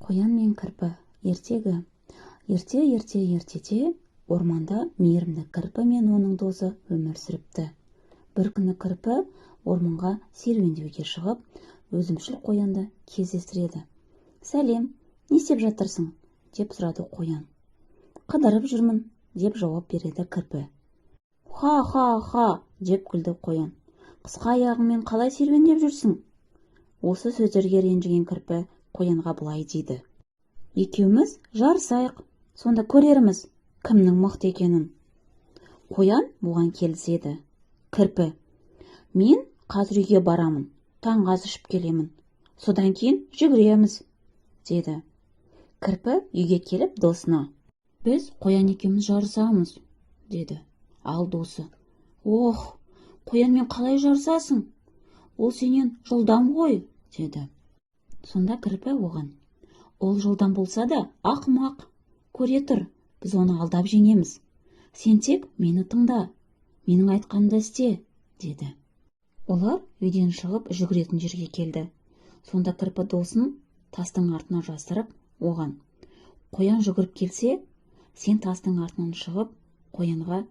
Қоян мен кірпі ертегі. Ертеде орманда мейірімді кірпі мен оның досы өмір сүріпті. Бір күні кірпі орманға серуендеуге шығып, өзімшіл қоянды кездестіреді. «Сәлем, не істеп жатырсың?» деп сұрады қоян. «Қыдырып жүрмін», деп жауап береді кірпі. «Ха деп күлді қоян. «Қысқа аяғыңмен қалай серуендеп жүрсің?» Осы сөздерге ренжіген кірпі қоянға былай дейді: «Екеуміз жарысайық, сонда көрерміз, кімнің мықты екенін». Қоян бұған келіседі. Кірпі: «Мен қазір үйге барамын, таңғы ас ішіп келемін, содан кейін жүгіреміз», деді. Кірпі үйге келіп досына: «Біз қоян екеуміз жарысамыз», деді. Ал досы: «Ох, қоянмен қалай жарысасың? Ол сенен жылдам ғой», деді. Сонда кірпі оған: «Ол жылдам болса да ақымақ. Көре тұр, біз оны алдап жеңеміз. Сен тек мені тыңда, менің айтқанымды істе», деді. Олар үйден шығып жүгіретін жерге келді. Сонда кірпі досын тастың артына жасырып оған: «Қоян жүгіріп келсе, сен тастың артынан шығып, қоянға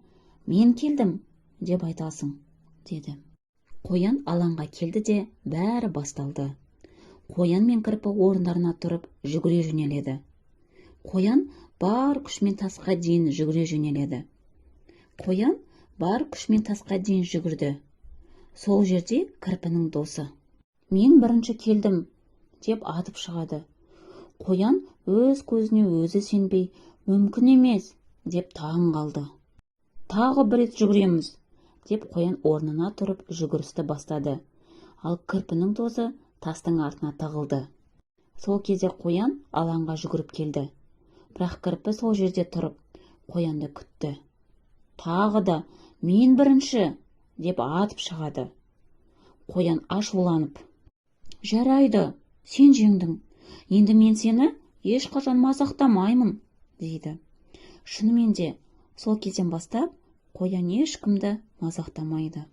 «Мен келдім» деп айтасың», деді. Қоян алаңға келді де бәрі басталды. Қоян мен кірпі орындарына тұрып жүгіре жөнеледі. Қоян бар күшмен тасқа дейін жүгіре жөнеледі. Қоян бар күшмен тасқа дейін жүгірді. Сол жерде кірпінің досы: «Мен бірінші келдім», деп атып шығады. Қоян өз көзіне өзі сенбей: «Мүмкін емес», деп таң қалды. «Тағы бір рет жүгіреміз», деп қоян орнына тұрып жүгірісті бастады. Ал кірпінің досы тастың артына тығылды. Сол кезде қоян алаңға жүгіріп келді. Бірақ кірпі сол жерде тұрып қоянды күтті. Тағы да «Мен бірінші», деп атып шығады. Қоян ашуланып: «Жарайды, сен жеңдің. Енді мен сені ешқашан мазақтамаймын», дейді. Шынымен де сол кезден бастап қоян ешкімді мазақтамайды.